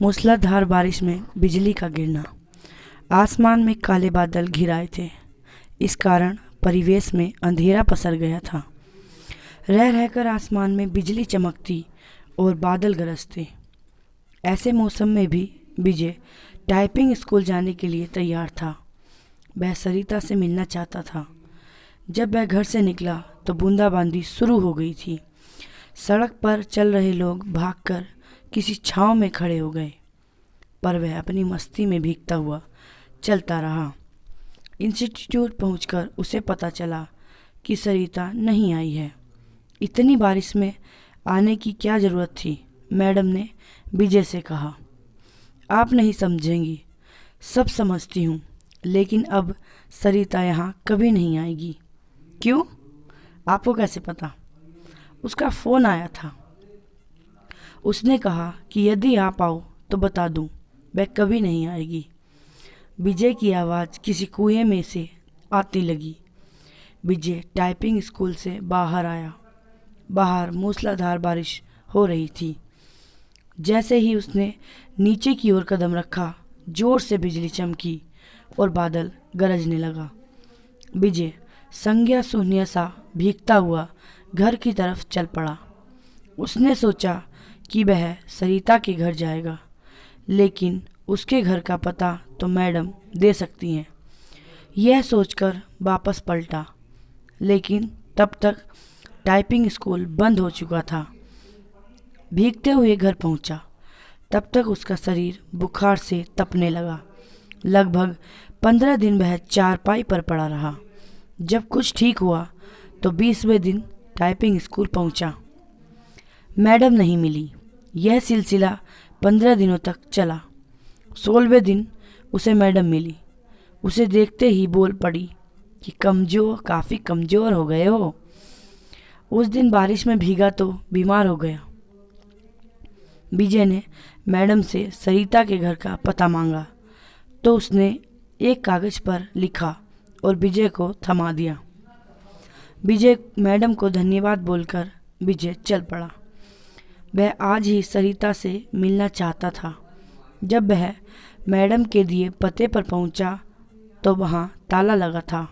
मूसलाधार बारिश में बिजली का गिरना। आसमान में काले बादल घिर आए थे। इस कारण परिवेश में अंधेरा पसर गया था। रह रहकर आसमान में बिजली चमकती और बादल गरजते। ऐसे मौसम में भी विजय टाइपिंग स्कूल जाने के लिए तैयार था। वह सरिता से मिलना चाहता था। जब वह घर से निकला तो बूंदाबांदी शुरू हो गई थी। सड़क पर चल रहे लोग भागकर किसी छांव में खड़े हो गए, पर वह अपनी मस्ती में भीगता हुआ चलता रहा। इंस्टीट्यूट पहुंचकर उसे पता चला कि सरिता नहीं आई है। इतनी बारिश में आने की क्या ज़रूरत थी? मैडम ने विजय से कहा। आप नहीं समझेंगी, सब समझती हूँ, लेकिन अब सरिता यहाँ कभी नहीं आएगी। क्यों? आपको कैसे पता? उसका फ़ोन आया था। उसने कहा कि यदि आप आओ तो बता दूँ, वह कभी नहीं आएगी। विजय की आवाज़ किसी कुएं में से आती लगी। विजय टाइपिंग स्कूल से बाहर आया। बाहर मूसलाधार बारिश हो रही थी। जैसे ही उसने नीचे की ओर कदम रखा, जोर से बिजली चमकी और बादल गरजने लगा। विजय संज्ञा शून्य सा भीगता हुआ घर की तरफ चल पड़ा। उसने सोचा कि वह सरिता के घर जाएगा, लेकिन उसके घर का पता तो मैडम दे सकती हैं। यह सोचकर वापस पलटा, लेकिन तब तक टाइपिंग स्कूल बंद हो चुका था। भीगते हुए घर पहुंचा, तब तक उसका शरीर बुखार से तपने लगा। लगभग 15 दिन वह चारपाई पर पड़ा रहा। जब कुछ ठीक हुआ तो 20वें दिन टाइपिंग स्कूल पहुंचा। मैडम नहीं मिली। यह सिलसिला 15 दिनों तक चला। 16वें दिन उसे मैडम मिली। उसे देखते ही बोल पड़ी कि काफ़ी कमज़ोर हो गए हो। उस दिन बारिश में भीगा तो बीमार हो गया। विजय ने मैडम से सरिता के घर का पता मांगा तो उसने एक कागज़ पर लिखा और विजय को थमा दिया। विजय मैडम को धन्यवाद बोलकर विजय चल पड़ा। वह आज ही सरिता से मिलना चाहता था। जब वह मैडम के दिए पते पर पहुंचा तो वहां ताला लगा था।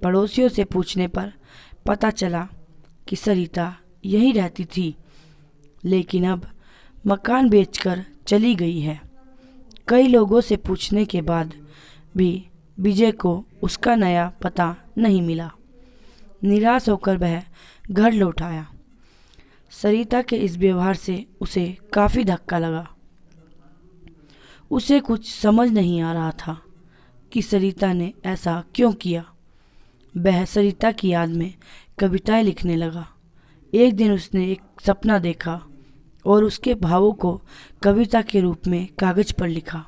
पड़ोसियों से पूछने पर पता चला कि सरिता यहीं रहती थी, लेकिन अब मकान बेचकर चली गई है। कई लोगों से पूछने के बाद भी विजय को उसका नया पता नहीं मिला। निराश होकर वह घर लौट आया। सरिता के इस व्यवहार से उसे काफ़ी धक्का लगा। उसे कुछ समझ नहीं आ रहा था कि सरिता ने ऐसा क्यों किया। वह सरिता की याद में कविताएं लिखने लगा। एक दिन उसने एक सपना देखा और उसके भावों को कविता के रूप में कागज पर लिखा।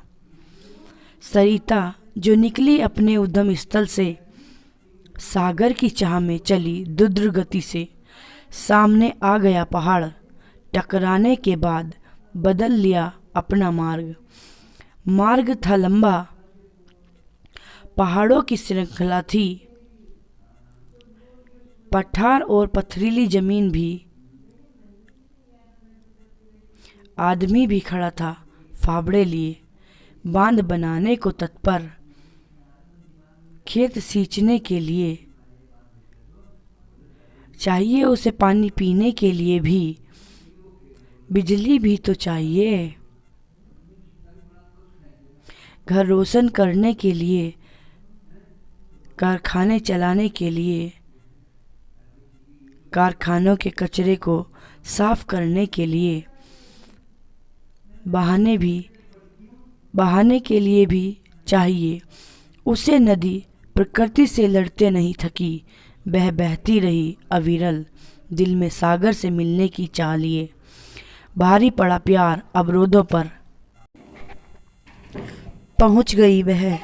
सरिता जो निकली अपने उद्यम स्थल से, सागर की चाह में चली दुद्र गति से। सामने आ गया पहाड़, टकराने के बाद बदल लिया अपना मार्ग। मार्ग था लंबा, पहाड़ों की श्रृंखला थी, पठार और पथरीली जमीन भी। आदमी भी खड़ा था फावड़े लिए, बांध बनाने को तत्पर, खेत सींचने के लिए। चाहिए उसे पानी पीने के लिए भी, बिजली भी तो चाहिए। घर रोशन करने के लिए, कारखाने चलाने के लिए, कारखानों के कचरे को साफ करने के लिए, बहाने के लिए भी चाहिए उसे। नदी प्रकृति से लड़ते नहीं थकी, वह बहती रही अविरल, दिल में सागर से मिलने की चाह लिए। भारी पड़ा प्यार अवरोधों पर, पहुंच गई वह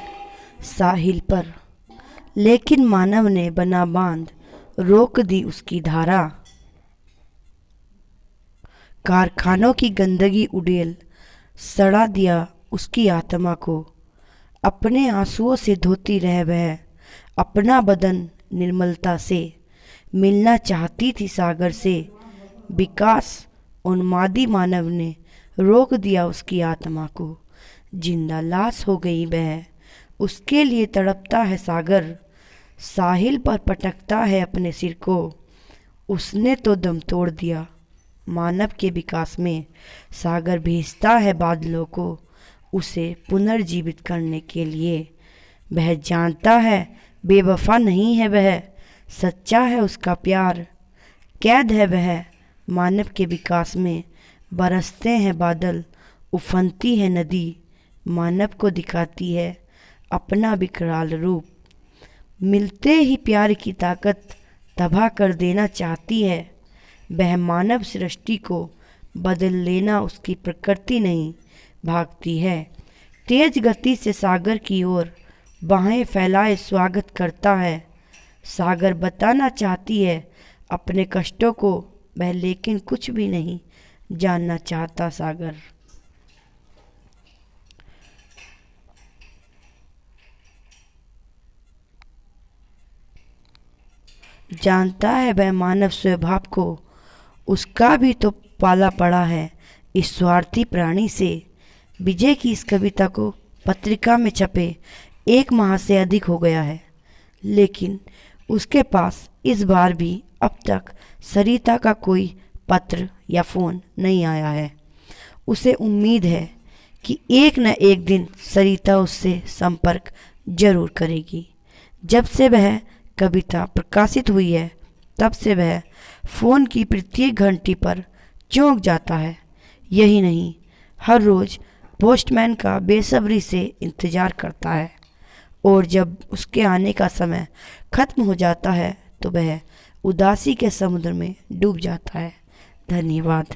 साहिल पर, लेकिन मानव ने बना बांध रोक दी उसकी धारा। कारखानों की गंदगी उड़ेल सड़ा दिया उसकी आत्मा को। अपने आंसुओं से धोती रह वह अपना बदन निर्मलता से। मिलना चाहती थी सागर से। विकास उन्मादी मानव ने रोक दिया उसकी आत्मा को। जिंदा लाश हो गई वह, उसके लिए तड़पता है सागर। साहिल पर पटकता है अपने सिर को, उसने तो दम तोड़ दिया मानव के विकास में। सागर भेजता है बादलों को उसे पुनर्जीवित करने के लिए। वह जानता है बेवफा नहीं है वह, सच्चा है उसका प्यार। कैद है वह मानव के विकास में, बरसते हैं बादल, उफनती है नदी, मानव को दिखाती है अपना विकराल रूप। मिलते ही प्यार की ताकत तबाह कर देना चाहती है वह। मानव सृष्टि को बदल लेना उसकी प्रकृति नहीं, भागती है तेज गति से सागर की ओर, बाहें फैलाए स्वागत करता है। सागर बताना चाहती है अपने कष्टों को वह, लेकिन कुछ भी नहीं जानना चाहता सागर। जानता है वह मानव स्वभाव को, उसका भी तो पाला पड़ा है इस स्वार्थी प्राणी से। विजय की इस कविता को पत्रिका में छपे 1 माह से अधिक हो गया है, लेकिन उसके पास इस बार भी अब तक सरिता का कोई पत्र या फ़ोन नहीं आया है। उसे उम्मीद है कि एक न एक दिन सरिता उससे संपर्क जरूर करेगी। जब से वह कविता प्रकाशित हुई है तब से वह फ़ोन की प्रत्येक घंटी पर चौंक जाता है। यही नहीं, हर रोज़ पोस्टमैन का बेसब्री से इंतज़ार करता है, और जब उसके आने का समय खत्म हो जाता है तो वह उदासी के समुद्र में डूब जाता है। धन्यवाद।